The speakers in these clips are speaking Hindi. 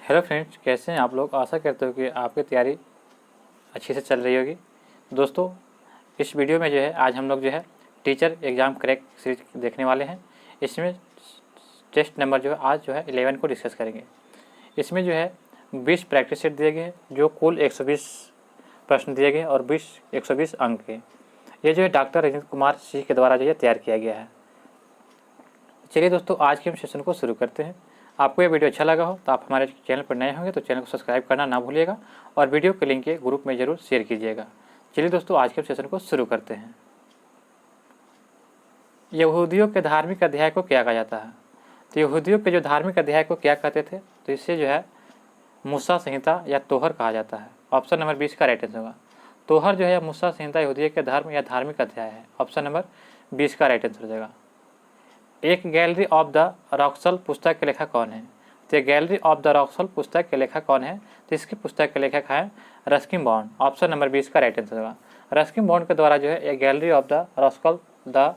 हेलो फ्रेंड्स, कैसे हैं आप लोग। आशा करते हो कि आपकी तैयारी अच्छी से चल रही होगी। दोस्तों, इस वीडियो में जो है आज हम लोग जो है टीचर एग्ज़ाम क्रैक सीरीज देखने वाले हैं। इसमें टेस्ट नंबर जो है आज जो है 11 को डिस्कस करेंगे। इसमें जो है 20 प्रैक्टिस सेट दिए गए हैं, जो कुल 120 प्रश्न दिए गए और 120 अंक के। ये जो है डॉक्टर रजनीश कुमार सिंह के द्वारा जो है तैयार किया गया है। चलिए दोस्तों, आज के हम सेशन को शुरू करते हैं। आपको ये वीडियो अच्छा लगा हो तो आप हमारे चैनल पर नए होंगे तो चैनल को सब्सक्राइब करना ना भूलिएगा और वीडियो के लिंक के ग्रुप में ज़रूर शेयर कीजिएगा। चलिए दोस्तों, आज के सेशन को शुरू करते हैं। यहूदियों के धार्मिक अध्याय को क्या कहा जाता है? तो यहूदियों के जो धार्मिक अध्याय को क्या कहते थे, तो इसे जो है मूसा संहिता या तोहर कहा जाता है। ऑप्शन नंबर 20 का राइट आंसर होगा। तोहर जो है मूसा संहिता यहूदियों के धर्म या धार्मिक अध्याय है। ऑप्शन नंबर 20 का राइट आंसर हो जाएगा। एक गैलरी ऑफ द रॉक्सल पुस्तक के लेखक कौन है? तो गैलरी ऑफ द रॉक्सल पुस्तक के लेखक कौन है? तो इसकी पुस्तक के लेखक है रस्किन बॉन्ड। ऑप्शन नंबर 20 का राइट आंसर होगा। रस्किन बॉन्ड के द्वारा जो है ये गैलरी ऑफ द रॉक्सल द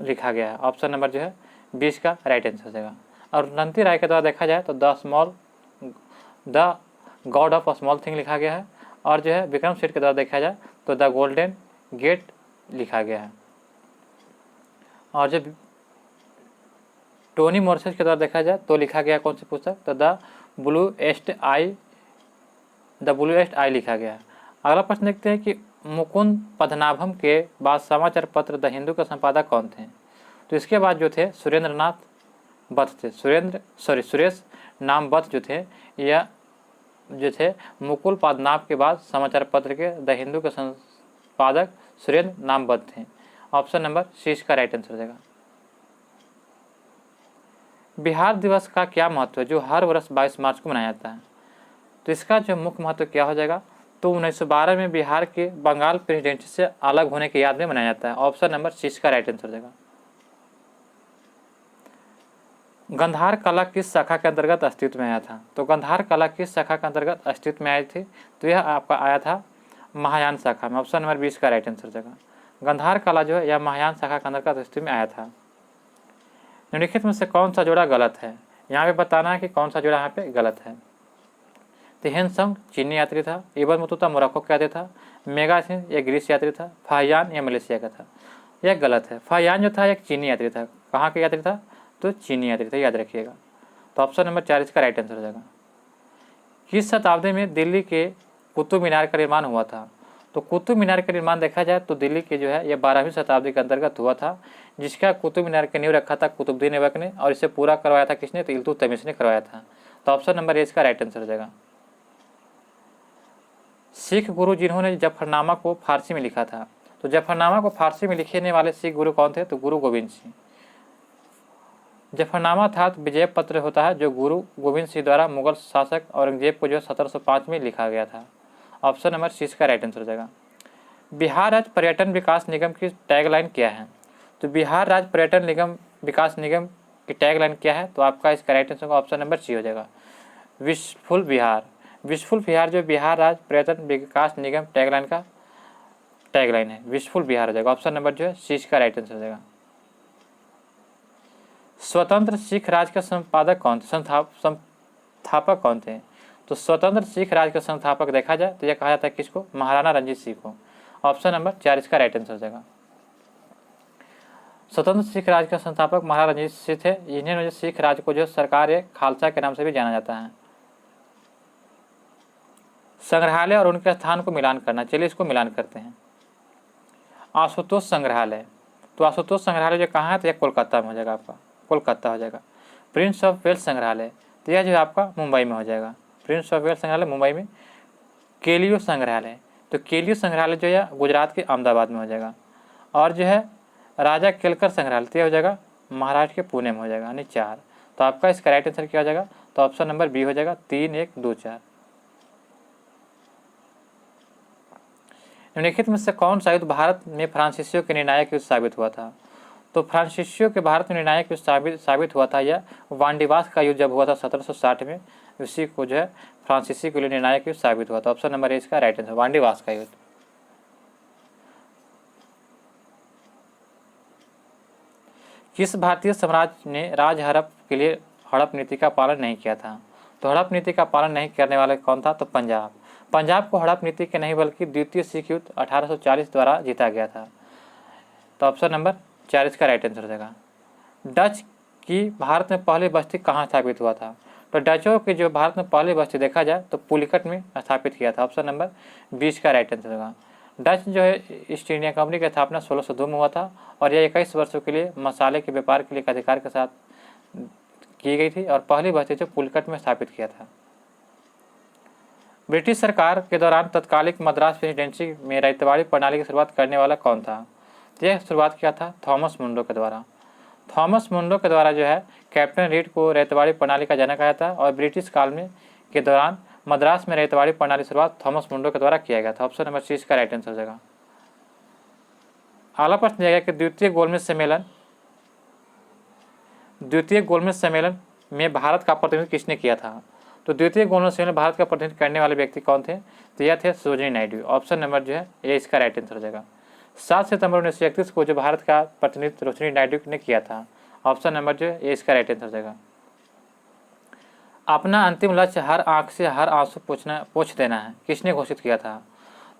लिखा गया है। ऑप्शन नंबर जो है 20 का राइट आंसर हो जाएगा। और नंती राय के द्वारा देखा जाए तो the God of small thing लिखा गया है। और जो है विक्रम सेठ के द्वारा देखा जाए तो द गोल्डन गेट लिखा गया है। और जो टोनी मॉरिस के द्वारा देखा जाए तो लिखा गया कौन सी पुस्तक? तो द ब्लूएस्ट आई लिखा गया है। अगला प्रश्न देखते हैं कि मुकुंद पद्मनाभम के बाद समाचार पत्र द हिंदू के संपादक कौन थे? तो इसके बाद जो थे सुरेंद्रनाथ बत्त थे। सुरेश नाम बत्त जो थे, यह जो थे मुकुल पद्मनाभ के बाद समाचार पत्र के द हिंदू के संपादक सुरेंद्र नाम बत्त थे। ऑप्शन नंबर 6 का राइट आंसर हो जाएगा। बिहार दिवस का क्या महत्व है जो हर वर्ष 22 मार्च को मनाया जाता है? तो इसका जो मुख्य महत्व क्या हो जाएगा? तो 1912 में बिहार के बंगाल प्रेसिडेंसी से अलग होने की याद में मनाया जाता है। ऑप्शन नंबर 6 का राइट आंसर हो जाएगा। गंधार कला किस शाखा के अंतर्गत अस्तित्व में आया था? तो गंधार कला किस शाखा के अंतर्गत अस्तित्व में आई थी? तो यह आपका आया था महायान शाखा में। ऑप्शन नंबर 20 का राइट आंसर हो जाएगा। गंधार कला जो है यह महायान शाखा के अंतर्गत अस्तित्व में आया था। निम्नलिखित में से कौन सा जोड़ा गलत है? यहाँ पे बताना है कि कौन सा जोड़ा यहाँ पे गलत है। तो हेनसंग चीनी यात्री था, इबन बतूता मोरक्को का यात्री था, मेगासिन यह ग्रीस यात्री था, फाहियान यह मलेशिया का था। यह गलत है। फाहियान जो था एक चीनी यात्री था। कहाँ का यात्री था? तो चीनी यात्री था, याद रखिएगा। तो ऑप्शन नंबर 4 इसका राइट आंसर हो जाएगा। किस शताब्दी में दिल्ली के कुतुब मीनार का निर्माण हुआ था? तो कुतुब मीनार का निर्माण देखा जाए तो दिल्ली के जो है यह 12वीं शताब्दी के अंतर्गत हुआ था, जिसका कुतुब मीनार का नींव रखा था कुतुबुद्दीन ऐबक ने, और इसे पूरा करवाया था किसने? तो इल्तुतमिश ने करवाया था। तो ऑप्शन नंबर 1 इसका राइट आंसर हो जाएगा। सिख गुरु जिन्होंने जफरनामा को फारसी में लिखा था, तो जफरनामा को फारसी में लिखने वाले सिख गुरु कौन थे? तो गुरु गोविंद सिंह। जफरनामा था विजय पत्र होता है जो गुरु गोविंद सिंह द्वारा मुगल शासक औरंगजेब को जो 1705 में लिखा गया था। ऑप्शन नंबर 6 का राइट आंसर हो जाएगा। बिहार राज्य पर्यटन विकास निगम की टैगलाइन क्या है? तो बिहार राज्य पर्यटन निगम विकास निगम की टैगलाइन क्या है? तो आपका इसका right answer option number C हो जाएगा, विशफुल बिहार। विशफुल बिहार जो बिहार राज्य पर्यटन विकास निगम टैगलाइन का टैगलाइन है, विशफुल बिहार हो जाएगा। ऑप्शन नंबर जो है सी का राइट आंसर हो जाएगा। स्वतंत्र सिख राज के संपादक कौन थे? संस्थापक कौन थे? तो स्वतंत्र सिख राज के संस्थापक देखा जाए तो यह कहा जाता है किसको? महाराणा रंजीत सिंह को। ऑप्शन नंबर 4 इसका राइट आंसर हो जाएगा। स्वतंत्र सिख राज के संस्थापक महाराणा रंजीत सिंह थे। इन्हें सिख राज को जो सरकार ए खालसा के नाम से भी जाना जाता है। संग्रहालय और उनके स्थान को मिलान करना, चलिए इसको मिलान करते हैं। आशुतोष संग्रहालय, तो आशुतोष संग्रहालय जो कहाँ है? तो यह कोलकाता में हो जाएगा, आपका कोलकाता हो जाएगा। प्रिंस ऑफ वेल्स संग्रहालय, तो यह जो है आपका मुंबई में हो जाएगा। प्रिंस ऑफ वेल्स संग्रहालय मुंबई में। केलियो संग्रहालय, तो केलियो संग्रहालय जो है गुजरात के अहमदाबाद में हो जाएगा। और जो है राजा केलकर संग्रहालय, तो यह हो जाएगा महाराष्ट्र के पुणे में हो जाएगा, यानी 4। तो आपका इसका राइट आंसर क्या हो जाएगा? तो ऑप्शन नंबर बी हो जाएगा, 3, 1, 2, 4। निम्नलिखित में से कौन सा युद्ध भारत में फ्रांसीसियों के निर्णायक युद्ध साबित हुआ था? तो फ्रांसीसियों के भारत में निर्णायक युद्ध साबित हुआ था यह वांडीवास का युद्ध जब हुआ था 1760 में, उसी को जो है फ्रांसीसी के लिए निर्णायक युद्ध साबित हुआ था। ऑप्शन नंबर ए इसका राइट आंसर, वांडीवास का युद्ध। किस भारतीय साम्राज्य ने राज हड़प के लिए हड़प नीति का पालन नहीं किया था? तो हड़प नीति का पालन नहीं करने वाला कौन था? तो पंजाब। पंजाब को हड़प नीति के नहीं बल्कि द्वितीय सिख युद्ध 1840 द्वारा जीता गया था। तो ऑप्शन नंबर 4 इसका राइट आंसर हो जाएगा। डच की भारत में पहली बस्ती कहाँ स्थापित हुआ था? तो डचों की जो भारत में पहली बस्ती देखा जाए तो पुलिकट में स्थापित किया था। ऑप्शन नंबर 20 का राइट आंसर होगा। डच जो है ईस्ट इंडिया कंपनी की स्थापना 1602 में हुआ था और यह 21 वर्षों के लिए मसाले के व्यापार के लिए एक अधिकार के साथ की गई थी और पहली बस्ती जो पुलिकट में स्थापित किया था। ब्रिटिश सरकार के दौरान तत्कालिक मद्रास प्रेसिडेंसी में रैयतवाड़ी प्रणाली की शुरुआत करने वाला कौन था? यह शुरुआत किया था थॉमस मुंडो के द्वारा। थॉमस मुंडो के द्वारा जो है कैप्टन रीड को रैयतवाड़ी प्रणाली का जनक आया था और ब्रिटिश काल में के दौरान मद्रास में रैयतवाड़ी प्रणाली शुरुआत थॉमस मुंडो के द्वारा किया गया था। ऑप्शन नंबर 30 का राइट आंसर हो जाएगा। अगला प्रश्न दिया गया कि द्वितीय गोलमेज सम्मेलन में भारत का प्रतिनिधित्व किसने किया था? तो द्वितीय गोलमेज सम्मेलन भारत का प्रतिनिधित्व करने वाले व्यक्ति कौन थे? तो यह थे सरोजिनी नायडू। ऑप्शन नंबर जो है ये इसका राइट आंसर हो जाएगा। 7 सितंबर 1931 को जो भारत का प्रतिनिधित्व सरोजिनी नायडू ने किया था। ऑप्शन नंबर जो है ये इसका राइट आंसर हो जाएगा। अपना अंतिम लक्ष्य हर आंख से हर आंसू पोंछ देना है, किसने घोषित किया था?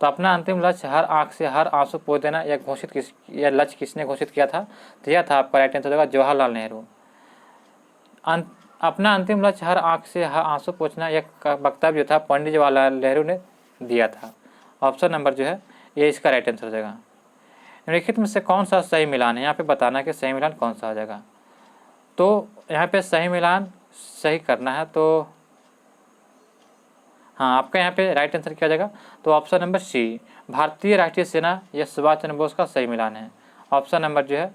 तो अपना अंतिम लक्ष्य हर आंख से हर आंसू पोंछ देना यह लक्ष्य किसने घोषित किया था? तो यह था आपका राइट आंसर होगा जवाहरलाल नेहरू। अपना अंतिम लक्ष्य हर आंख से हर आंसू पोंछना यह वक्तव्य जो था पंडित जवाहरलाल नेहरू ने दिया था। ऑप्शन नंबर जो है ये इसका राइट आंसर हो जाएगा। निम्नलिखित में से कौन सा सही मिलान है? यहाँ पे बताना कि सही मिलान कौन सा हो जाएगा। तो यहाँ पे सही मिलान सही करना है तो हाँ आपका यहाँ पे राइट आंसर क्या हो जाएगा? तो ऑप्शन नंबर सी भारतीय राष्ट्रीय सेना या सुभाष चंद्र बोस का सही मिलान है। ऑप्शन नंबर जो है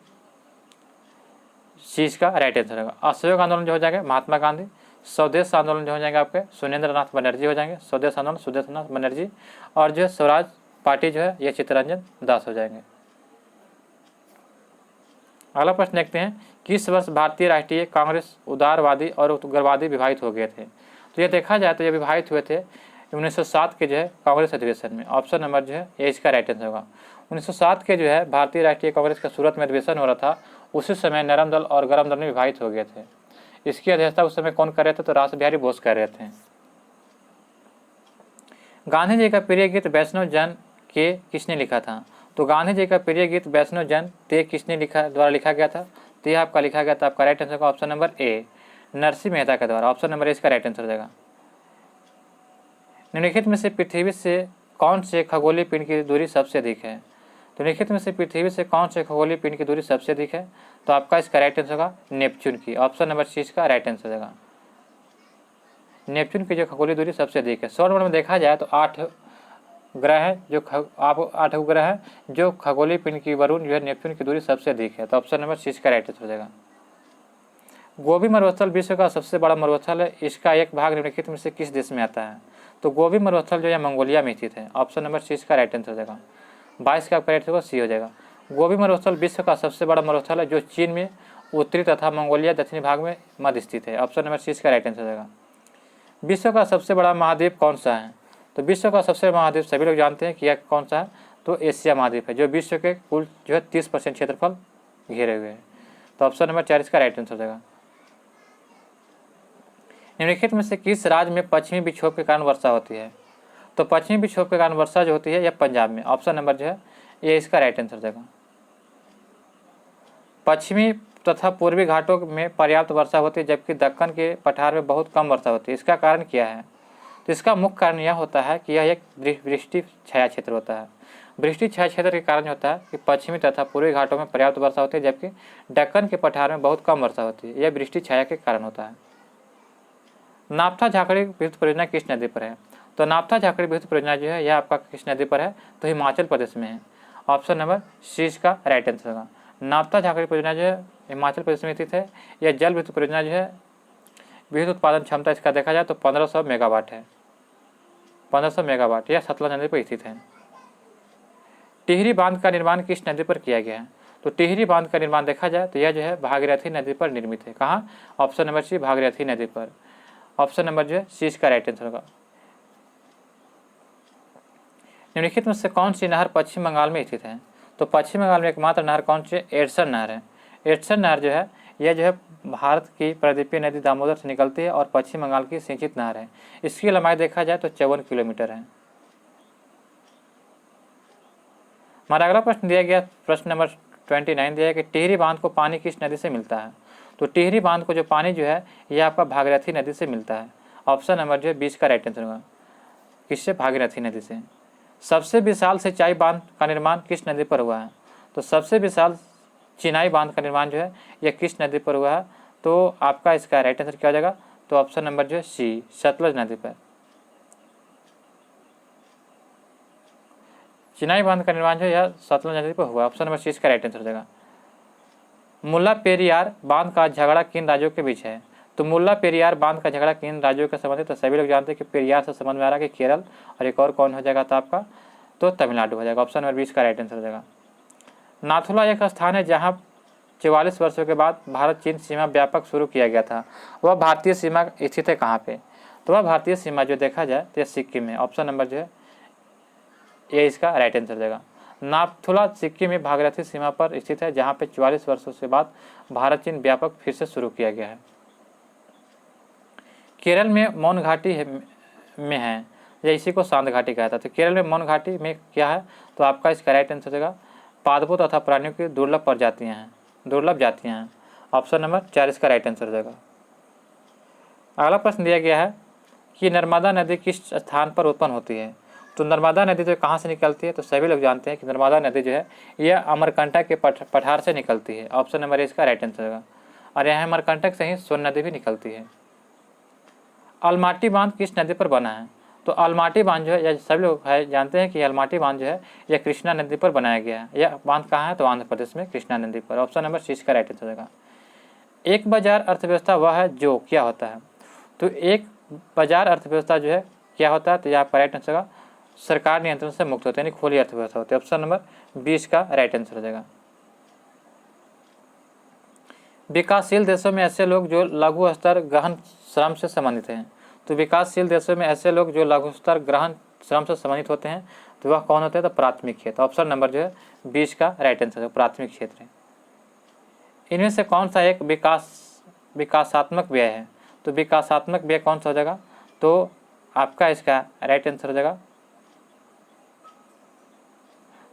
सी इसका राइट आंसर होगा। असहयोग आंदोलन जो हो जाएगा महात्मा गांधी। स्वदेश आंदोलन जो हो जाएगा आपके सुरेंद्र नाथ बनर्जी हो जाएंगे। स्वदेश आंदोलन सुरेंद्र नाथ बनर्जी। और जो है स्वराज पार्टी जो है ये चित्तरंजन दास हो जाएंगे। अगला प्रश्न देखते हैं किस वर्ष भारतीय राष्ट्रीय कांग्रेस उदारवादी और उग्रवादी विभाजित हो गए थे? तो ये देखा जाए तो ये विभाजित हुए थे 1907 के जो है कांग्रेस अधिवेशन में। ऑप्शन नंबर जो है ये इसका राइट आंसर होगा। 1907 के जो है भारतीय राष्ट्रीय कांग्रेस का सूरत में अधिवेशन हो रहा था, उसी समय नरम दल और गरम दल में विभाजित हो गए थे। इसकी अध्यक्षता उस समय कौन कर रहे थे? तो रास बिहारी बोस कर रहे थे। गांधी जी का प्रिय गीत वैष्णव जन के किसने लिखा था? तो गांधी जी का प्रिय गीत वैष्णव जन ते किसने द्वारा लिखा गया था? तो यह आपका लिखा गया था आपका राइट आंसर का option number A Narsinh Mehta के द्वारा। ऑप्शन नंबर ए इसका राइट आंसर हो जाएगा। निम्नलिखित में से पृथ्वी से कौन से खगोलीय पिंड की दूरी सबसे अधिक है? तो निम्नलिखित में से पृथ्वी से कौन से खगोलीय पिंड की दूरी सबसे अधिक है? तो आपका इसका राइट आंसर होगा नेपच्यून की। ऑप्शन नंबर सी इसका राइट आंसर हो जाएगा। नेपच्यून की जो खगोलीय दूरी सबसे अधिक है। सौर मंडल में देखा जाए तो 8 ग्रह है जो 8 उपग्रह है जो खगोलीय पिंड की वरुण जो है नेपच्यून की दूरी सबसे अधिक है। तो ऑप्शन नंबर सी इसका राइट आंसर हो जाएगा। गोबी मरुस्थल विश्व का सबसे बड़ा मरुस्थल है, इसका एक भाग निम्नलिखित में से किस देश में आता है? तो गोबी मरुस्थल जो है मंगोलिया में स्थित है। ऑप्शन नंबर सी इसका राइट आंसर हो जाएगा। 22 का राइट आंसर सी हो जाएगा। गोबी मरुस्थल विश्व का सबसे बड़ा मरुस्थल है जो चीन में उत्तरी तथा मंगोलिया दक्षिणी भाग में मध्य स्थित है। ऑप्शन नंबर सी इसका राइट आंसर हो जाएगा। विश्व का सबसे बड़ा महाद्वीप कौन सा है? तो विश्व का सबसे बड़ा महाद्वीप सभी लोग जानते हैं कि यह कौन सा है? तो एशिया महाद्वीप है जो विश्व के कुल जो है 30% क्षेत्रफल घेरे हुए हैं। तो ऑप्शन नंबर 4 इसका राइट आंसर हो जाएगा। निम्नलिखित में से किस राज्य में पश्चिमी विक्षोभ के कारण वर्षा होती है? तो पश्चिमी विक्षोभ के कारण वर्षा जो होती है यह पंजाब में। ऑप्शन नंबर जो है ये इसका राइट आंसर हो जाएगा। पश्चिमी तथा पूर्वी घाटों में पर्याप्त वर्षा होती है जबकि दक्कन के पठार में बहुत कम वर्षा होती है। इसका कारण क्या है? तो इसका मुख्य कारण यह होता है कि यह एक वृष्टि छाया क्षेत्र होता है। वृष्टि छाया क्षेत्र के कारण होता है कि पश्चिमी तथा पूर्वी घाटों में पर्याप्त वर्षा होती है जबकि दक्कन के पठार में बहुत कम वर्षा होती है। यह वृष्टि छाया के कारण होता है। नापथा झाकड़ी विद्युत परियोजना किस नदी पर है? तो नापथा झाकड़ी विद्युत परियोजना जो है यह आपका किस नदी पर है? तो हिमाचल प्रदेश में है। ऑप्शन नंबर सी इसका राइट आंसर होगा। नापथा झाकड़ी परियोजना जो है हिमाचल प्रदेश में स्थित है। यह जल विद्युत परियोजना जो है विद्युत उत्पादन क्षमता इसका देखा जाए तो 1500 मेगावाट है। 1500 मेगावाट। यह सतलज नदी पर स्थित है। टिहरी बांध का निर्माण किस नदी पर किया गया है? तो टिहरी बांध का निर्माण देखा जाए तो यह जो है भागीरथी नदी पर निर्मित है। कहाँ? ऑप्शन नंबर सी भागीरथी नदी पर। ऑप्शन नंबर जो है सी इसका राइट आंसर होगा। निम्नलिखित में से कौन सी नहर पश्चिम बंगाल में स्थित है? तो पश्चिम बंगाल में एकमात्र नहर कौन सी? एडसन नहर है। एडसन नहर जो है यह जो है भारत की प्रायद्वीपीय नदी दामोदर से निकलती है और पश्चिम बंगाल की सिंचित नहर है। इसकी लंबाई देखा जाए तो 54 किलोमीटर है। हमारा अगला प्रश्न दिया गया, प्रश्न नंबर 29 दिया है कि टिहरी बांध को पानी किस नदी से मिलता है। तो टिहरी बांध को जो पानी जो है यह आपका भागीरथी नदी से मिलता है। ऑप्शन नंबर जो है 20 का राइट आंसर होगा। किससे? भागीरथी नदी से। सबसे विशाल सिंचाई बांध का निर्माण किस नदी पर हुआ है। तो सबसे विशाल चिनाई बांध का निर्माण जो है यह किस नदी पर हुआ है। तो आपका इसका राइट आंसर क्या हो जाएगा। तो ऑप्शन नंबर जो है सी, सतलज नदी पर। चिनाई बांध का निर्माण जो है यह सतलज नदी पर हुआ। ऑप्शन नंबर सी इसका राइट आंसर हो जाएगा। मुल्ला पेरियार बांध का झगड़ा किन राज्यों के बीच है। तो मुल्ला पेरियार बांध का झगड़ा किन राज्यों के संबंधित। तो सभी लोग जानते हैं कि पेरियार से संबंध में आ रहा है कि केरल, और एक और कौन हो जाएगा तो आपका तो तमिलनाडु हो जाएगा। ऑप्शन नंबर 20 का राइट आंसर हो जाएगा। नाथुला एक स्थान है जहाँ 44 वर्षों के बाद भारत चीन सीमा व्यापक शुरू किया गया था। वह भारतीय सीमा स्थित है कहाँ पे। तो वह भारतीय सीमा जो देखा जाए तो यह सिक्किम में। ऑप्शन नंबर जो है ये इसका राइट आंसर हो जाएगा। नाथुला सिक्किम में भागीरथी सीमा पर स्थित है जहाँ पे 44 वर्षों से बाद भारत चीन व्यापक फिर से शुरू किया गया है। केरल में मौन घाटी में है या इसी को शांत घाटी कहा था। तो केरल में मौन घाटी में क्या है। तो आपका इसका राइट आंसर हो जाएगा पादपों तथा प्राणियों की दुर्लभ प्रजातियाँ हैं, दुर्लभ जातियाँ हैं। ऑप्शन नंबर 4 इसका राइट आंसर हो जाएगा। अगला प्रश्न दिया गया है कि नर्मदा नदी किस स्थान पर उत्पन्न होती है। तो नर्मदा नदी जो कहाँ से निकलती है। तो सभी लोग जानते हैं कि नर्मदा नदी जो है यह अमरकंटक के पठार से निकलती है। ऑप्शन नंबर इसका राइट आंसर होगा। और यहाँ अमरकंटक से ही सोन नदी भी निकलती है। अलमाटी बांध किस नदी पर बना है। तो अलमाटी बांध जो है यह सभी लोग जानते हैं कि अलमाटी बांध जो है यह कृष्णा नदी पर बनाया गया है। यह बांध कहाँ है। तो आंध्र प्रदेश में कृष्णा नदी पर। ऑप्शन नंबर 6 का राइट आंसर होगा। एक बाजार अर्थव्यवस्था वह है जो क्या होता है। तो एक बाजार अर्थव्यवस्था जो है क्या होता है। तो यह आपका राइट आंसर होगा सरकार नियंत्रण से मुक्त होते हैं, यानी खुली अर्थव्यवस्था होती है। ऑप्शन नंबर 20 का राइट आंसर हो जाएगा। विकासशील देशों में ऐसे लोग जो लघु स्तर गहन श्रम से संबंधित हैं। तो विकासशील देशों में ऐसे लोग जो लघु स्तर गहन श्रम से संबंधित होते हैं तो वह कौन होते हैं। तो प्राथमिक क्षेत्र। ऑप्शन नंबर जो है 20 का राइट आंसर है, प्राथमिक क्षेत्र है। इनमें से कौन सा एक विकासात्मक व्यय है। तो विकासात्मक व्यय कौन सा हो जाएगा। तो आपका इसका राइट आंसर हो जाएगा।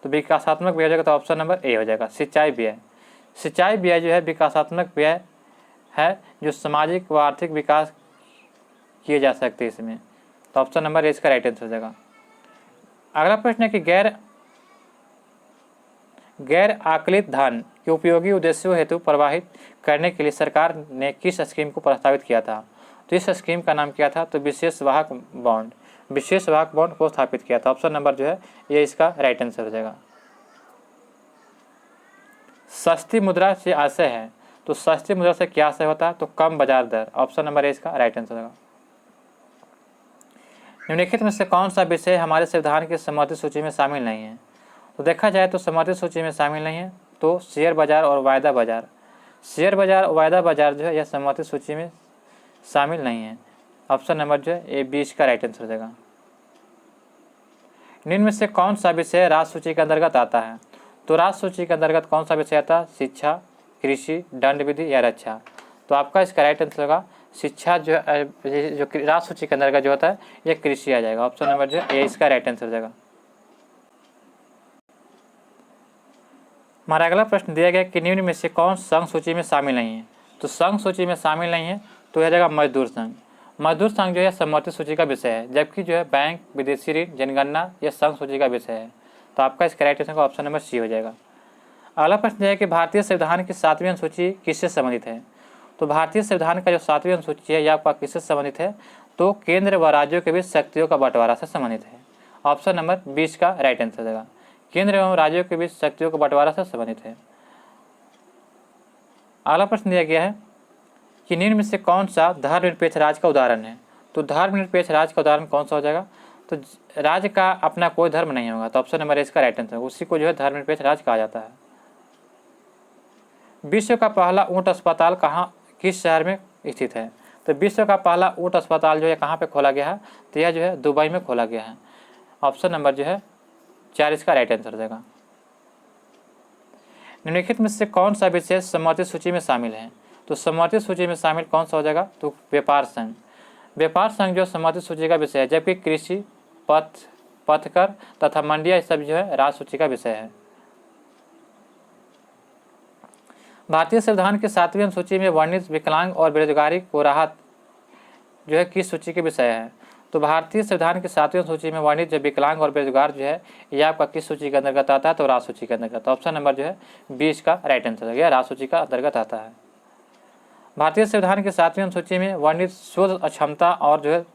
तो विकासात्मक व्यय हो जाएगा। तो ऑप्शन नंबर ए हो जाएगा, सिंचाई व्यय। सिंचाई व्यय जो है विकासात्मक व्यय है जो सामाजिक व आर्थिक विकास किए जा सकते हैं इसमें। तो ऑप्शन नंबर ए इसका राइट आंसर हो जाएगा। अगला प्रश्न है कि गैर आकलित धन के उपयोगी उद्देश्यों हेतु प्रवाहित करने के लिए सरकार ने किस स्कीम को प्रस्तावित किया था। तो इस स्कीम का नाम क्या था। तो विशेष वाहक बॉन्ड, विशेष वाहक बॉन्ड को स्थापित किया था। ऑप्शन नंबर जो है ये इसका राइट आंसर हो जाएगा। सस्ती मुद्रा से आशय है। तो सस्ती मुद्रा से क्या आशय होता है। तो कम बाजार दर। ऑप्शन नंबर ए इसका राइट आंसर होगा। निम्नलिखित में से कौन सा विषय हमारे संविधान की समर्थित सूची में शामिल नहीं है। तो देखा जाए तो समर्थित सूची में शामिल नहीं है। तो शेयर बाजार और वायदा बाजार, शेयर बाजार और वायदा बाजार जो है यह समर्थित सूची में शामिल नहीं है। ऑप्शन नंबर जो है ए 20 का राइट आंसर हो जाएगा। निम्न में से कौन सा विषय राज्य सूची के अंतर्गत आता है। तो राज्य सूची के अंतर्गत कौन सा विषय आता है। शिक्षा, कृषि, दंड विधि या रक्षा। तो आपका इसका राइट आंसर होगा शिक्षा जो राज्य सूची के अंतर्गत जो होता है यह कृषि आ जाएगा। ऑप्शन नंबर जो है ए इसका राइट आंसर हो जाएगा। हमारा अगला प्रश्न दिया गया कि निम्न में से कौन संघ सूची में शामिल नहीं है। तो संघ सूची में शामिल नहीं है तो यह जाएगा मजदूर संघ। मजदूर संघ जो है समर्थित सूची का विषय है, जबकि जो है बैंक, विदेशी ऋण, जनगणना यह संघ सूची का विषय है। तो आपका इसका राइट आंसर का ऑप्शन नंबर सी हो जाएगा। अगला प्रश्न है कि भारतीय संविधान की 7वीं अनुसूची किससे संबंधित है। तो भारतीय संविधान का जो 7वीं अनुसूची है यह आपका किससे संबंधित है। तो केंद्र व राज्यों के बीच शक्तियों का बंटवारा से संबंधित है। ऑप्शन नंबर 20 का राइट आंसर देगा। केंद्र एवं राज्यों के बीच शक्तियों का बंटवारा से संबंधित है। अगला प्रश्न दिया गया है कि निम्न में से कौन सा धर्मनिरपेक्ष राज्य का उदाहरण है। तो धर्मनिरपेक्ष राज्य का उदाहरण कौन सा हो जाएगा। तो राज्य का अपना कोई धर्म नहीं होगा। तो ऑप्शन नंबर इसका राइट आंसर, उसी को जो है धर्मनिरपेक्ष राज्य कहा जाता है। विश्व का पहला ऊंट अस्पताल कहाँ, किस शहर में स्थित है। तो विश्व का पहला ऊंट अस्पताल जो है कहाँ पे खोला गया है। तो यह जो है दुबई में खोला गया है। ऑप्शन नंबर जो है 4 इसका राइट आंसर हो जाएगा। निम्नलिखित में से कौन सा विषय समर्थित सूची में शामिल है। तो समवर्ती सूची में शामिल कौन सा हो जाएगा? तो व्यापार संघ। व्यापार संघ जो समवर्ती सूची का विषय है, जबकि कृषि, पथकर तथा मंडिया ये सब जो है राज्य सूची का विषय है। भारतीय संविधान की 7वीं अनुसूची में वर्णित विकलांग और बेरोजगारी को राहत जो है किस सूची के विषय है? तो भारतीय संविधान की 7वीं सूची में वर्णित जो विकलांग और बेरोजगार जो है ये आपका किस सूची के अंतर्गत आता है? तो राज्य सूची के अंतर्गत। ऑप्शन नंबर जो है 20 का राइट आंसर हो गया, राज्य सूची का अंतर्गत आता है। भारतीय संविधान की 7वीं अनुसूची में वर्णित शोध अक्षमता और जो है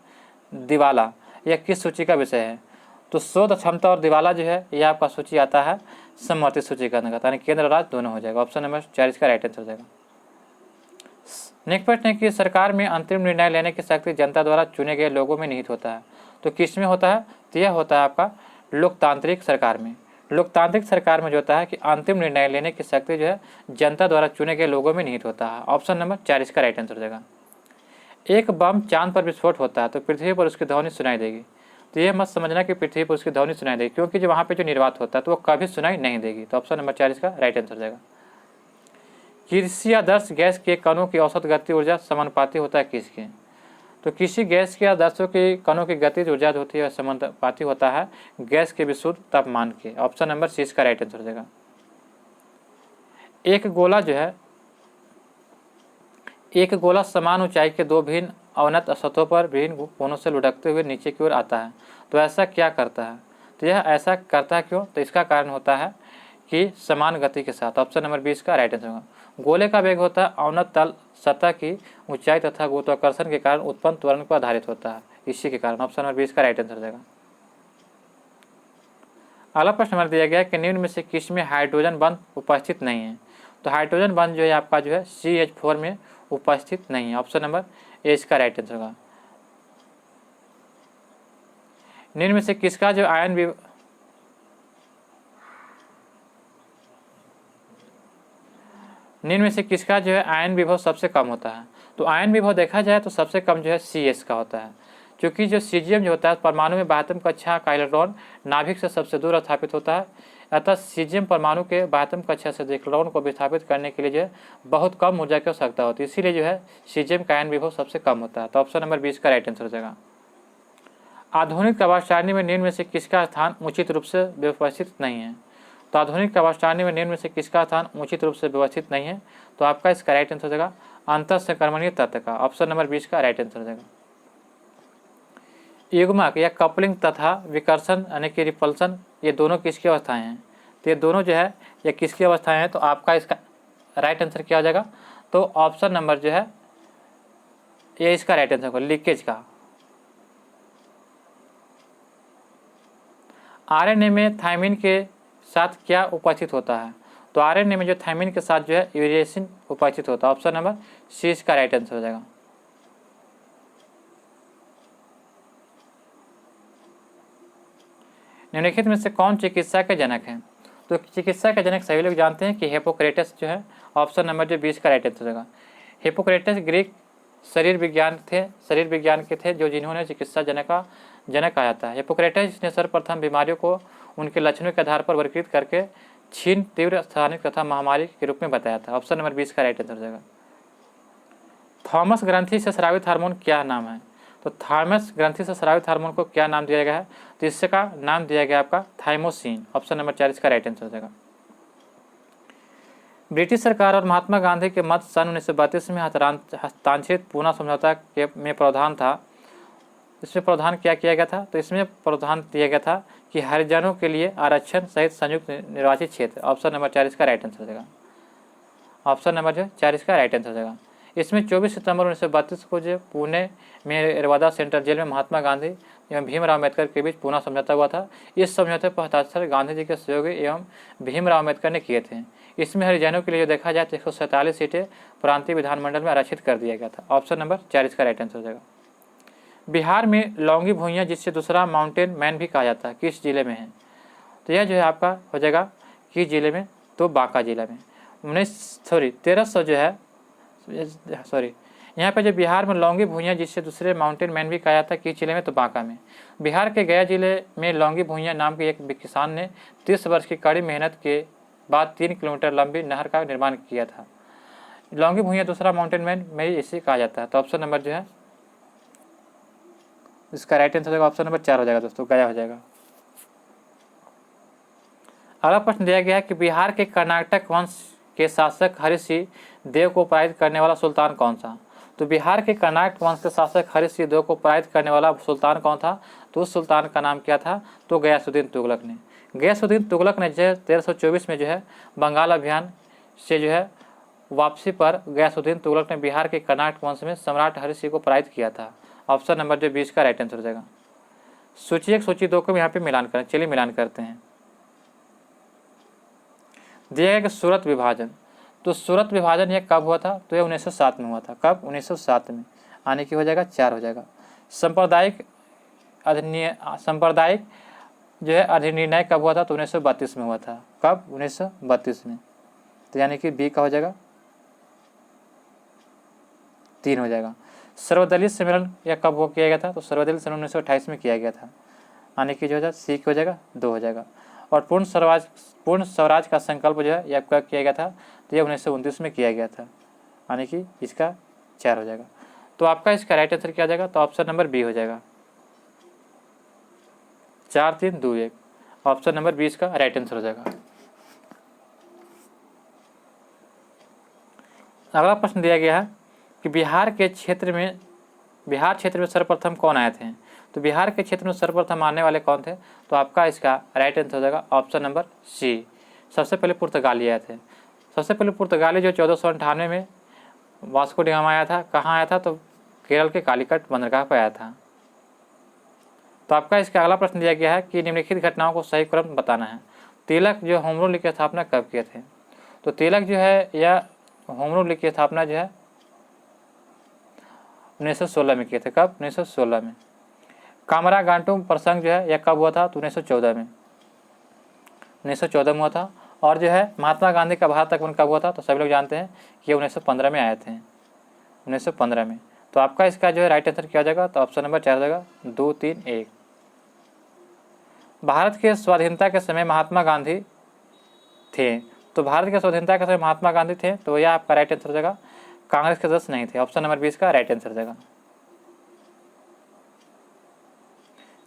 दिवाला यह किस सूची का विषय है? तो शोध अक्षमता और दिवाला जो है यह आपका सूची आता है समवर्ती सूची के अंतर्गत, यानी केंद्र और राज्य दोनों हो जाएगा। ऑप्शन नंबर 4 इसका राइट आंसर हो जाएगा। नेक्स्ट प्रश्न है कि सरकार में अंतिम निर्णय लेने की शक्ति जनता द्वारा चुने गए लोगों में निहित होता है। तो किस में होता है? तो यह होता है आपका लोकतांत्रिक सरकार में। लोकतांत्रिक सरकार में जो होता है कि अंतिम निर्णय लेने की शक्ति जो है जनता द्वारा चुने गए लोगों में निहित होता है। ऑप्शन नंबर 4 इसका राइट आंसर हो जाएगा। एक बम चांद पर विस्फोट होता है तो पृथ्वी पर उसकी ध्वनि सुनाई देगी। तो ये मत समझना कि पृथ्वी पर उसकी ध्वनि सुनाई देगी, क्योंकि जो वहाँ पे जो निर्वात होता है तो वो कभी सुनाई नहीं देगी। तो ऑप्शन नंबर 4 इसका राइट आंसर हो जाएगा। किसी आदर्श गैस के कणों की औसत गति ऊर्जा समानुपाती होता है किसके? तो किसी गैस के आदर्शों के कणों की गतिज ऊर्जा जो होती है समानुपाती होता है गैस के विशुद्ध तापमान के। ऑप्शन नंबर 6 का राइट आंसर हो जाएगा। एक गोला समान ऊंचाई के दो भिन्न अवनत सतहों पर विभिन्न कोणों से लुढ़कते हुए नीचे की ओर आता है, तो ऐसा क्या करता है? तो यह ऐसा करता है क्यों? तो इसका कारण होता है कि समान गति के साथ। ऑप्शन नंबर 20 का राइट आंसर होगा। गोले का वेग होता है अवनत तल सतह की ऊंचाई तथा गुरुत्वाकर्षण के कारण उत्पन्न त्वरण पर आधारित होता है, इसी के कारण। ऑप्शन नंबर 20 का राइट आंसर हो जाएगा। अगला प्रश्न हमारा दिया गया है कि निम्न में से किस में हाइड्रोजन बंध उपस्थित नहीं है? तो हाइड्रोजन बंध जो है आपका जो है CH4 में उपस्थित नहीं है। ऑप्शन नंबर ए इसका राइट आंसर होगा। निम्न में से किसका जो है आयन विभव सबसे कम होता है? तो आयन विभव देखा जाए तो सबसे कम जो है CS का होता है, क्योंकि जो CGM जो होता है परमाणु में 72 कक्षा का इलेक्ट्रॉन नाभिक से सबसे दूर स्थापित होता है, अतः CGM परमाणु के 72 कक्षा से इलेक्ट्रॉन को विस्थापित करने के लिए जो है बहुत कम ऊर्जा की आवश्यकता होती है, इसीलिए जो है CGM का आयन विभव सबसे कम होता है। तो ऑप्शन नंबर 20 का राइट आंसर हो जाएगा। आधुनिक आवास सारणी में निम्न में से किसका स्थान उचित रूप से व्यवस्थित नहीं है? तो आधुनिक आवास सारणी में निम्न में से किसका स्थान उचित रूप से व्यवस्थित नहीं है? तो आपका इसका राइट आंसर हो जाएगा अंतःसंक्रमणीय तत्व का। ऑप्शन नंबर 20 का राइट आंसर हो जाएगा। युग्मक या कपलिंग तथा विकर्षण यानी कि रिपल्सन ये दोनों किसकी अवस्थाएं हैं? तो ये दोनों जो है ये किसकी अवस्थाएं हैं? तो आपका इसका राइट आंसर क्या हो जाएगा? तो ऑप्शन नंबर जो है ये इसका राइट आंसर होगा, लीकेज का। RNA में थायमिन के साथ क्या उपस्थित होता है? तो RNA में जो थायमिन के साथ जो है यूरेसिन उपस्थित होता है। ऑप्शन नंबर C इसका राइट आंसर हो जाएगा। निम्नलिखित में से कौन चिकित्सा के जनक हैं? तो चिकित्सा के जनक सभी लोग जानते हैं कि हिप्पोक्रेटस जो है। ऑप्शन नंबर जो 20 का राइट आंसर हो जाएगा। हिप्पोक्रेटस ग्रीक शरीर विज्ञान के थे जो जिन्होंने चिकित्सा जनक आया था। हिप्पोक्रेटस ने सर्वप्रथम बीमारियों को उनके लक्षणों के आधार पर वर्गीकृत करके क्षीण, तीव्र, स्थानिक तथा महामारी के रूप में बताया था। ऑप्शन नंबर 20 का राइट आंसर हो जाएगा। थॉमस ग्रंथि से स्रावित हार्मोन क्या नाम है? तो थॉमस ग्रंथि से स्रावित हार्मोन को क्या नाम दिया गया है? तो इसका नाम दिया गया आपका थाइमोसिन। ऑप्शन नंबर 4 इसका राइट आंसर हो जाएगा। ब्रिटिश सरकार और महात्मा गांधी के मत सन 1932 में हस्ताक्षरित पूना समझौता में प्रावधान था। इसमें प्रावधान क्या किया गया था? तो इसमें प्रावधान दिया गया था कि हरिजनों के लिए आरक्षण सहित संयुक्त निर्वाचित क्षेत्र। ऑप्शन नंबर 4 इसका राइट आंसर हो जाएगा। ऑप्शन नंबर जो 4 इसका राइट आंसर हो जाएगा। इसमें 24 सितंबर 1932 को जो पुणे में इरवादा सेंट्रल जेल में महात्मा गांधी एवं भीमराव अम्बेडकर के बीच पूना समझौता हुआ था। इस समझौते पर हस्ताक्षर गांधी जी के सहयोगी एवं भीमराव अम्बेडकर ने किए थे। इसमें हरिजनों के लिए जो देखा जाए तो 147 सीटें प्रांतीय विधानमंडल में आरक्षित कर दिया गया था। ऑप्शन नंबर 4 इसका राइट आंसर हो जाएगा। बिहार में लौंगी भुइयाँ जिससे दूसरा माउंटेन मैन भी कहा जाता है किस जिले में है? तो यह जो है आपका हो जाएगा किस जिले में? तो बांका जिला में। 1300 जो है यहाँ पे जो बिहार में लौंगी भुइयाँ जिससे दूसरे माउंटेन मैन भी कहा जाता है किस जिले में? तो बांका में। बिहार के गया जिले में लौंगी भुइयाँ नाम के एक किसान ने 30 वर्ष की कड़ी मेहनत के बाद 3 किलोमीटर लंबी नहर का निर्माण किया था। लौंगी भुइयां दूसरा माउंटेन मैन में इसे कहा जाता है। तो ऑप्शन नंबर जो है इसका राइट आंसर हो जाएगा ऑप्शन नंबर 4 हो जाएगा दोस्तों, गया हो जाएगा। अगला प्रश्न दिया गया है कि बिहार के कर्नाटक वंश के शासक हरिसिंह देव को पराजित करने वाला सुल्तान कौन सा। तो बिहार के कर्नाटक वंश के शासक हरिसिंह देव को पराजित करने वाला सुल्तान कौन था। तो उस सुल्तान का नाम क्या था। तो गयासुद्दीन तुगलक ने। गयासुद्दीन तुगलक ने जो है 1324 में जो है बंगाल अभियान से जो है वापसी पर गयासुद्दीन तुगलक ने बिहार के कर्नाटक वंश में सम्राट हरिसिंह को पराजित किया था। ऑप्शन नंबर जो 20 का राइट आंसर हो जाएगा। सूची 1 सूची 2 को यहाँ पे मिलान करें। चलिए मिलान करते हैं। दिया गया कि सूरत विभाजन। तो सूरत विभाजन ये कब हुआ था। तो ये 1907 में हुआ था। कब 1907 में। आने की हो जाएगा 4 हो जाएगा। सांप्रदायिक जो है अधिनिर्णय कब हुआ था। तो 1932 में हुआ था। कब 1932 में। तो यानी कि बी का हो जाएगा 3 हो जाएगा। सर्वदलीय सम्मेलन यह कब वो किया गया था। तो सर्वदलीय सम्मेलन 1928 में किया गया था। आने की जो है सी हो जाएगा 2 हो जाएगा। और पूर्ण स्वराज का संकल्प जो है यह कब किया गया था। तो यह 1929 में किया गया था। यानी कि इसका 4 हो जाएगा। तो आपका इसका राइट आंसर क्या हो जाएगा। तो ऑप्शन नंबर बी हो जाएगा। 4 3 2 1 ऑप्शन नंबर 20 का राइट आंसर हो जाएगा। अगला प्रश्न दिया गया है कि बिहार क्षेत्र में सर्वप्रथम कौन आए थे। तो बिहार के क्षेत्र में सर्वप्रथम आने वाले कौन थे। तो आपका इसका राइट आंसर हो जाएगा ऑप्शन नंबर सी। सबसे पहले पुर्तगाली आए थे। सबसे पहले पुर्तगाली जो 1498 में वास्को डी गामा आया था। कहाँ आया था। तो केरल के कालीकट बंदरगाह पर आया था। तो आपका इसका अगला प्रश्न दिया गया है कि निम्नलिखित घटनाओं को सही क्रम बताना है। तिलक जो होम रूल लीग की स्थापना कब किए थे। तो तिलक जो है यह होम रूल लीग की स्थापना जो है 1916 में किए थे। कब 1916 में। कामरा गांटू प्रसंग जो है यह कब हुआ था। तो 1914 में। 1914 में हुआ था। और जो है महात्मा गांधी का भारत आगमन कब हुआ था। तो सभी लोग जानते हैं कि ये 1915 में आए थे। 1915 में। तो आपका इसका जो है राइट आंसर क्या हो जाएगा। तो ऑप्शन नंबर 4 हो जाएगा 2 3 1। भारत के स्वाधीनता के समय महात्मा गांधी थे। तो भारत के स्वाधीनता के समय महात्मा गांधी थे। तो यह आपका राइट आंसर हो जाएगा। कांग्रेस के सदस्य नहीं थे। ऑप्शन नंबर 20 का राइट आंसर हो जाएगा।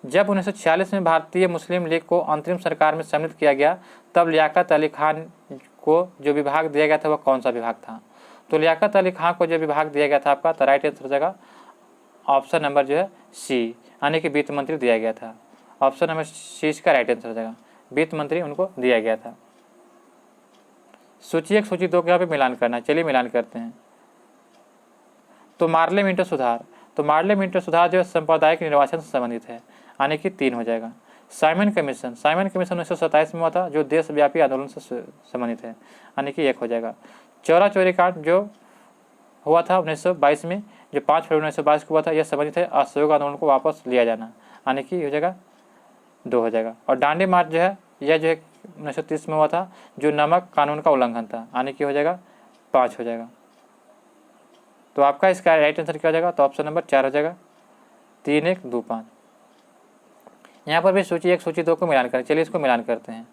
जब 1946 में भारतीय मुस्लिम लीग को अंतरिम सरकार में सम्मिलित किया गया तब लियाकत अली खान को जो विभाग दिया गया था वह कौन सा विभाग था। तो लियाकत अली खान को जो विभाग दिया गया था आपका तो राइट आंसर हो जाएगा ऑप्शन नंबर जो है सी। यानी कि वित्त मंत्री दिया गया था। ऑप्शन नंबर सी इसका राइट आंसर हो जाएगा। वित्त मंत्री उनको दिया गया था। सूची 1 सूची 2 के यहाँ पे मिलान करना है। चलिए मिलान करते हैं। तो मार्ले मिंटो सुधार। तो मार्ले मिंटो सुधार जो है सांप्रदायिक निर्वाचन से संबंधित है। यानी कि 3 हो जाएगा। साइमन कमीशन 1927 में हुआ था जो देशव्यापी आंदोलन से संबंधित है। यानी कि 1 हो जाएगा। चौरा चोरी कांड जो हुआ था 1922 में जो 5 फरवरी 1922 को हुआ था यह संबंधित है असहयोग आंदोलन को वापस लिया जाना। यानी कि हो जाएगा 2 हो जाएगा। और डांडी मार्च जो है यह जो है 1930 में हुआ था जो नमक कानून का उल्लंघन था। यानी कि हो जाएगा 5 हो जाएगा। तो आपका इसका राइट आंसर क्या हो जाएगा। तो ऑप्शन नंबर 4 हो जाएगा। 3 1 2 5। यहाँ पर भी सूची 1 सूची 2 को मिलान करें। चलिए इसको मिलान करते हैं।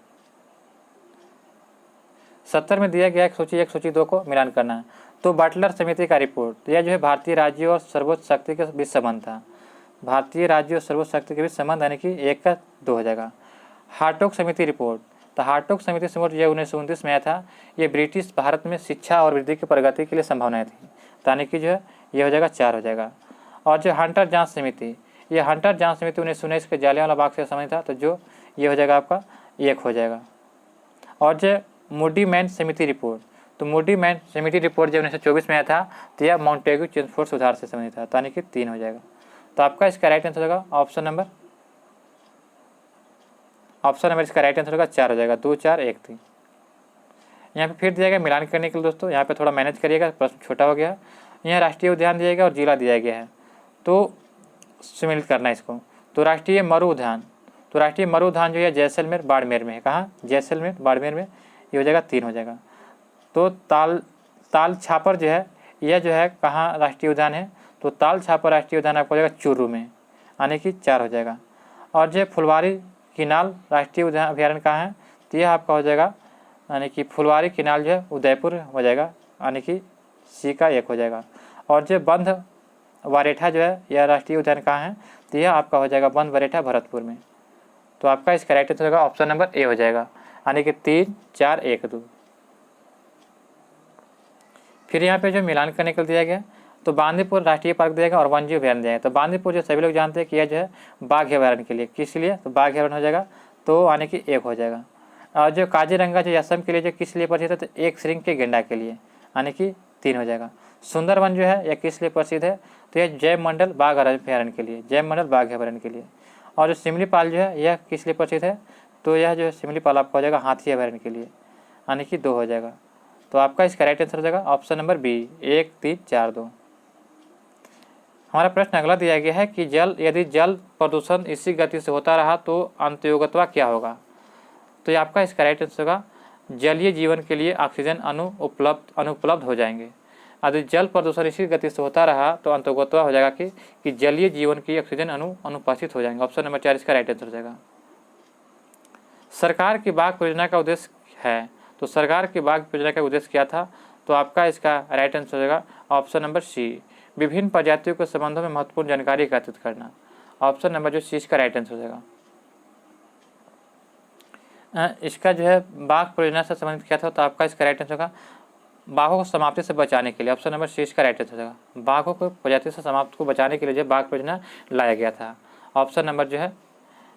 70 में दिया गया सूची 1 सूची 2 को मिलान करना है। तो बटलर समिति का रिपोर्ट यह जो है भारतीय राज्यों और सर्वोच्च शक्ति के बीच संबंध था। भारतीय राज्यों और सर्वोच्च शक्ति के बीच संबंध यानी कि 1 का 2 हो जाएगा। हार्टोग समिति रिपोर्ट। तो हार्टोग समिति रिपोर्ट यह 1929 में आया था। ये ब्रिटिश भारत में शिक्षा और वृद्धि की प्रगति के लिए संभावनाएं थी। यानी कि जो है ये हो जाएगा 4 हो जाएगा। और जो हंटर जांच समिति ये हंटर जांच समिति 1919 के जालियांवाला बाग से संबंधित था। तो जो ये हो जाएगा आपका 1 हो जाएगा। और जो मूडी मैन समिति रिपोर्ट तो मूडी मैन समिति रिपोर्ट जब 1924 में आया था तो यह माउंटेगू चेम्सफोर्ड सुधार से संबंधित था। यानी कि 3 हो जाएगा। तो आपका इसका राइट आंसर होगा ऑप्शन नंबर इसका राइट आंसर होगा 4 हो जाएगा। 2 4 1 3। यहाँ पे फिर दिया गया मिलान करने के लिए दोस्तों यहाँ पे थोड़ा मैनेज करिएगा। प्रश्न छोटा हो गया। यहाँ राष्ट्रीय उद्यान दिया गया और जिला दिया गया है तो सम्मिलित करना है इसको। तो राष्ट्रीय मरु उद्यान जो है जैसलमेर बाड़मेर में है। कहाँ जैसलमेर बाड़मेर में ये हो जाएगा 3 हो जाएगा। तो ताल छापर जो है यह जो है कहाँ राष्ट्रीय उद्यान है। तो ताल छापर राष्ट्रीय उद्यान आपको हो जाएगा चूरू में। यानी कि 4 हो जाएगा। और जो फुलवारी किनाल राष्ट्रीय उद्यान अभ्यारण्य कहाँ है तो यह आपका हो जाएगा यानी कि फुलवारी किनाल जो है उदयपुर हो जाएगा। यानी कि सी का 1 हो जाएगा। और जो बंध वारेठा जो है यह राष्ट्रीय उद्यान कहाँ है, तो यह आपका हो जाएगा बंध वारेठा भरतपुर में। तो आपका इसका राइट आंसर होगा ऑप्शन नंबर ए हो जाएगा, यानी कि 3, 4, 1, 2। फिर यहाँ पे जो मिलान करने के लिए दिया गया, तो बांदीपुर राष्ट्रीय पार्क दिया गया और वन्यजीव अभयारण्य दिया गया। तो बांदीपुर जो सभी लोग जानते हैं कि यह जो है बाघ अभयारण्य के लिए, किस लिए, तो बाघ अभयारण्य हो जाएगा, तो यानी कि 1 हो जाएगा। और जो काजीरंगा जो असम के लिए जो किस लिए प्रसिद्ध है, तो एक श्रृंग के गेंडा के लिए, यानी कि 3 हो जाएगा। सुंदरवन जो है यह किस लिए प्रसिद्ध है, तो यह जैव मंडल बाघ अभयारण्य के लिए, जैव मंडल बाघ अभयारण्य के लिए। और जो सिमलीपाल जो है यह किस लिए प्रसिद्ध है, तो यह जो है सिमलीपाल आपका हो जाएगा हाथी अभयारण्य के लिए, यानी कि 2 हो जाएगा। तो आपका इसका राइट आंसर हो जाएगा ऑप्शन नंबर बी, 1, 3, 4, 2। हमारा प्रश्न अगला दिया गया है कि यदि जल प्रदूषण इसी गति से होता रहा तो अंतयोगत्वा क्या होगा। तो ये आपका इसका राइट आंसर होगा जलीय जीवन के लिए ऑक्सीजन अनुपलब्ध हो जाएंगे। यदि जल प्रदूषण इसी गति से होता रहा तो अंतयोगत्वा हो जाएगा कि जलीय जीवन की ऑक्सीजन अनुपस्थित हो जाएंगे। ऑप्शन नंबर 4 इसका राइट आंसर हो जाएगा। सरकार की बाघ परियोजना का उद्देश्य है, तो सरकार की बाघ परियोजना का उद्देश्य क्या था, तो आपका इसका राइट आंसर हो जाएगा ऑप्शन नंबर सी, विभिन्न प्रजातियों के संबंधों में महत्वपूर्ण जानकारी एकत्रित करना। ऑप्शन नंबर जो सी इसका राइट आंसर हो जाएगा। इसका जो है बाघ परियोजना से संबंधित क्या था, तो आपका इसका राइट आंसर होगा बाघों को समाप्ति से बचाने के लिए। ऑप्शन नंबर सी इसका राइट आंसर हो जाएगा। बाघों को प्रजाति से समाप्त को बचाने के लिए जो बाघ परियोजना लाया गया था। ऑप्शन नंबर जो है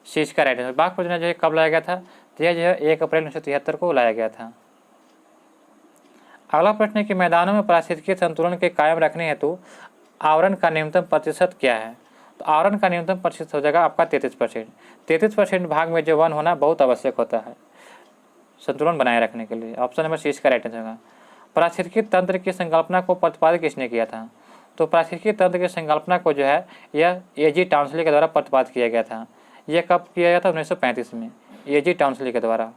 सी इसका राइट आंसर। बाघ परियोजना जो है कब लाया गया था, तो यह जो है 1 अप्रैल 1973 को लाया गया था। अगला प्रश्न है कि मैदानों में पारिस्थितिकीय संतुलन के कायम रखने हेतु आवरण का न्यूनतम प्रतिशत क्या है। तो आवरण का न्यूनतम प्रतिशत हो जाएगा आपका 33%। 33% भाग में जो वन होना बहुत आवश्यक होता है संतुलन बनाए रखने के लिए। ऑप्शन नंबर सी इसका राइट आंसर होगा। पारिस्थितिकी तंत्र की संकल्पना को प्रतिपादित किसने किया था, तो पारिस्थितिकी तंत्र की संकल्पना को जो है यह ए.जी. टाउंसले के द्वारा प्रतिपादित किया गया था। यह कब किया गया था, 1935 में, ए.जी. टाउंसले के द्वारा।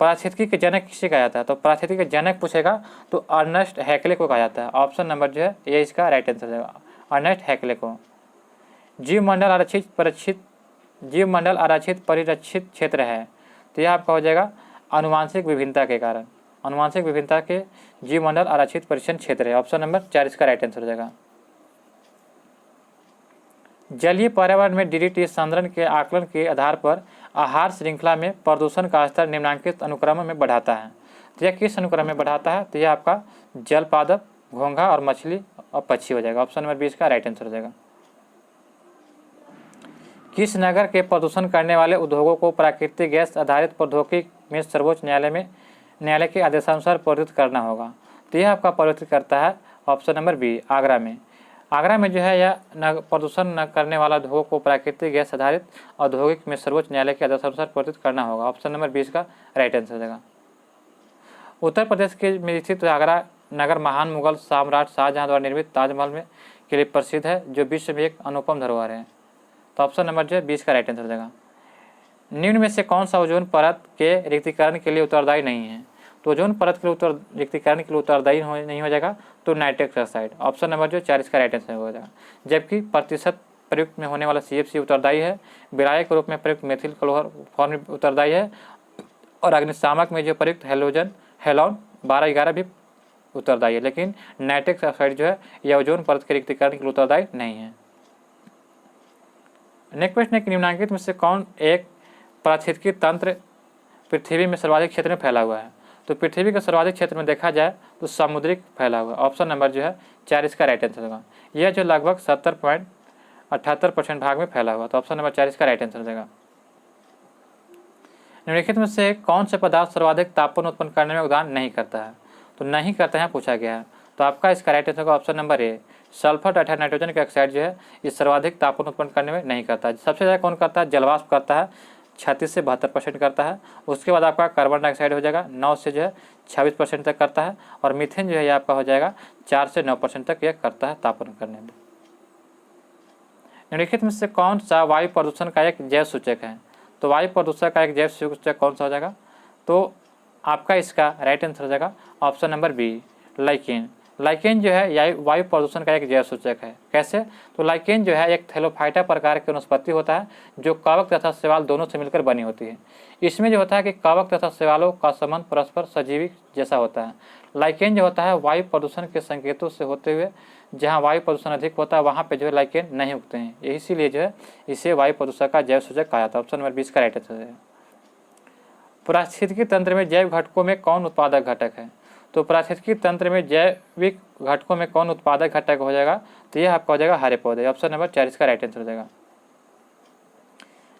पारिस्थितिकी के जनक किसे कहा जाता है, तो पारिस्थितिकी के जनक पूछेगा तो अर्नेस्ट हैकले को कहा जाता है। ऑप्शन नंबर जो है ये इसका राइट आंसर है, अर्नेस्ट हैकले को। जीवमंडल आरक्षित परिरक्षित क्षेत्र है, तो यह आपका हो जाएगा अनुवांशिक विभिन्नता के कारण, अनुवांशिक विभिन्नता के जीवमंडल आरक्षित परिरक्षण क्षेत्र है। ऑप्शन नंबर 4 इसका राइट आंसर हो जाएगा। जलीय पर्यावरण में डीडीटी संरक्षण के आकलन के आधार पर आहार श्रृंखला में प्रदूषण का स्तर निम्नलिखित अनुक्रम में बढ़ाता है। तो यह किस अनुक्रम में बढ़ाता है, तो यह आपका जल पादप, घोंघा और मछली और पक्षी हो जाएगा। ऑप्शन नंबर 20 का राइट आंसर हो जाएगा। किस नगर के प्रदूषण करने वाले उद्योगों को प्राकृतिक गैस आधारित प्रौद्योगिकी में सर्वोच्च न्यायालय के आदेशानुसार परिवर्तित करना होगा, तो यह आपका परिवर्तित करता है ऑप्शन नंबर बी, आगरा में। आगरा में जो है यह प्रदूषण न करने वाला उद्योगों को प्राकृतिक गैस आधारित औद्योगिक में सर्वोच्च न्यायालय के आदेशानुसार परिवर्तित करना होगा। ऑप्शन नंबर 20 का राइट आंसर हो जाएगा। उत्तर प्रदेश के में स्थित आगरा नगर महान मुगल सम्राट शाहजहां द्वारा निर्मित ताजमहल में के लिए प्रसिद्ध है, जो विश्व में एक अनुपम धरोहर है। तो ऑप्शन नंबर जो है 20 का राइट आंसर हो जाएगा। निम्न में से कौन सा ओजोन परत के रिक्तीकरण के लिए उत्तरदायी नहीं है, तो ओजोन परत के रिक्तीकरण के लिए उत्तरदायी नहीं हो जाएगा तो नाइट्रस ऑक्साइड। ऑप्शन नंबर जो 4 इसका राइट आंसर हो जाएगा। जबकि प्रतिशत प्रयुक्त में होने वाला CFC उत्तरदायी है, विलायक के रूप में प्रयुक्त मेथिल क्लोरोफॉर्म उत्तरदायी है, और अग्निशामक में जो प्रयुक्त हेलोन 12-11 भी उत्तरदायी है, लेकिन नाइट्रस ऑक्साइड जो है यह ओजोन परत के रिक्तीकरण के लिए उत्तरदायी नहीं है। नेक्स्ट प्रश्न है कि निम्नलिखित में से कौन एक पारिस्थितिकी तंत्र पृथ्वी में सर्वाधिक क्षेत्र में फैला हुआ है, तो पृथ्वी के सर्वाधिक क्षेत्र में देखा जाए तो समुद्रिक फैला हुआ। ऑप्शन नंबर जो है 4 इसका राइट आंसर होगा। यह जो लगभग 70.78% भाग में फैला हुआ, तो ऑप्शन नंबर 4 इसका राइट आंसर हो जाएगा। निम्नलिखित में से कौन से पदार्थ सर्वाधिक तापमान उत्पन्न करने में योगदान नहीं करता है, तो नहीं करता है पूछा गया है, तो आपका इसका राइट आंसर होगा ऑप्शन नंबर ए, सल्फर तथा नाइट्रोजन का ऑक्साइड जो है ये सर्वाधिक तापमान उत्पन्न करने में नहीं करता है। सबसे ज़्यादा कौन करता है, जलवाष्प करता है, 36 से 72% करता है। उसके बाद आपका कार्बन डाइऑक्साइड हो जाएगा 9 से जो है 26% तक करता है, और मीथेन जो है ये आपका हो जाएगा 4 से 9% तक यह करता है तापन करने में। निम्नलिखित में से कौन सा वायु प्रदूषण का एक जैव सूचक है, तो वायु प्रदूषण का एक जैव सूचक कौन सा हो जाएगा, तो आपका इसका राइट आंसर हो जाएगा option number B, lichen. Lichen जो है वायु प्रदूषण का एक जैव सूचक है। कैसे, तो लाइकेन जो है एक थैलोफाइटा प्रकार की वनस्पति होता है जो कवक तथा शैवाल दोनों से मिलकर बनी होती है। इसमें जो होता है कि कवक तथा शैवालों का संबंध परस्पर सजीवी जैसा होता है। लाइकेन जो होता है वायु प्रदूषण के संकेतों से होते हुए जहाँ वायु प्रदूषण अधिक होता है वहाँ पे जो है लाइकेन नहीं उगते हैं, इसीलिए जो है इसे वायु प्रदूषण का जैव सूचक कहा जाता है। ऑप्शन नंबर 20 का राइट आंसर है। पारिस्थितिकी तंत्र में जैव घटकों में कौन उत्पादक घटक है? तो पारिस्थितिकी तंत्र में जैविक घटकों में कौन उत्पादक घटक हो जाएगा? तो यह आपका हो जाएगा हरे पौधे। ऑप्शन नंबर 40 का राइट आंसर हो जाएगा।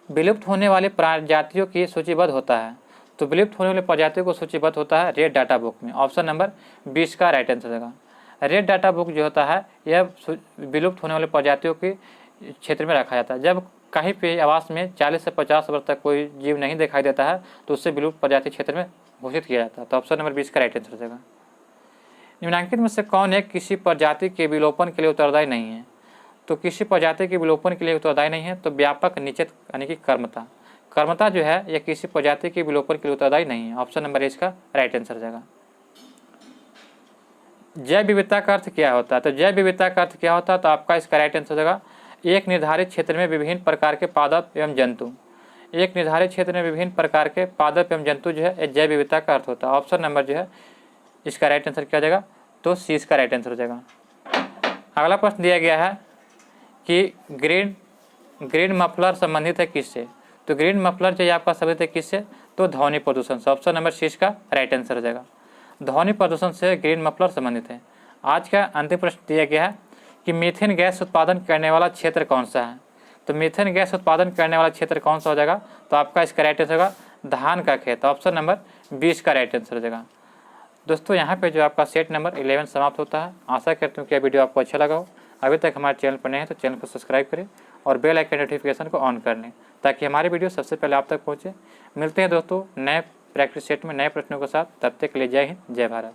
विलुप्त होने वाली प्रजातियों की सूचीबद्ध होता है, तो विलुप्त होने वाली प्रजातियों को सूचीबद्ध होता है रेड डाटा बुक में। ऑप्शन नंबर 20 का राइट आंसर होगा। रेड डाटा बुक जो होता है यह विलुप्त होने वाली प्रजातियों के क्षेत्र में रखा जाता है। जब कहीं पे आवास में 40 से 50 वर्ष तक कोई जीव नहीं दिखाई देता है तो उससे विलुप्त प्रजाति क्षेत्र में घोषित किया जाता है। तो ऑप्शन नंबर 20 का राइट आंसर हो जाएगा। निम्नलिखित में से कौन एक किसी प्रजाति के विलोपन के लिए उत्तरदायी नहीं है? तो किसी प्रजाति के विलोपन के लिए उत्तरदायी नहीं है तो व्यापक निश्चित यानी कि कर्मता जो है यह किसी प्रजाति के विलोपन के लिए उत्तरदायी नहीं है। ऑप्शन नंबर 20 का राइट आंसर हो जाएगा। जैव विविधता का अर्थ क्या होता है? तो जैव विविधता का अर्थ क्या होता है? तो आपका इसका राइट आंसर हो जाएगा एक निर्धारित क्षेत्र में विभिन्न प्रकार के पादप एवं जंतु। एक निर्धारित क्षेत्र में विभिन्न प्रकार के पादप एवं जंतु जो है जैव विविधता का अर्थ होता है। ऑप्शन नंबर जो है इसका राइट आंसर क्या हो जाएगा? तो सी इसका राइट आंसर हो जाएगा। अगला प्रश्न दिया गया है कि ग्रीन मफलर संबंधित है किससे? तो ग्रीन मफलर जो है आपका संबंधित है किससे? तो ध्वनि प्रदूषण से। ऑप्शन नंबर 6 का राइट आंसर हो जाएगा। ध्वनि प्रदूषण से ग्रीन मफलर संबंधित है। आज का अंतिम प्रश्न दिया गया है कि मीथेन गैस उत्पादन करने वाला क्षेत्र कौन सा है? तो मीथेन गैस उत्पादन करने वाला क्षेत्र कौन सा हो जाएगा? तो आपका इसका राइट आंसर होगा धान का खेत। ऑप्शन नंबर 20 का राइट आंसर हो जाएगा। दोस्तों यहाँ पे जो आपका सेट नंबर 11 समाप्त होता है। आशा करता हूँ कि यह वीडियो आपको अच्छा लगा हो। अभी तक हमारे चैनल पर नए हैं तो चैनल को सब्सक्राइब करें और बेल आइकन नोटिफिकेशन को ऑन कर लें ताकि हमारी वीडियो सबसे पहले आप तक पहुँचे। मिलते हैं दोस्तों नए प्रैक्टिस सेट में नए प्रश्नों के साथ। तब तक के लिए जय हिंद, जय भारत।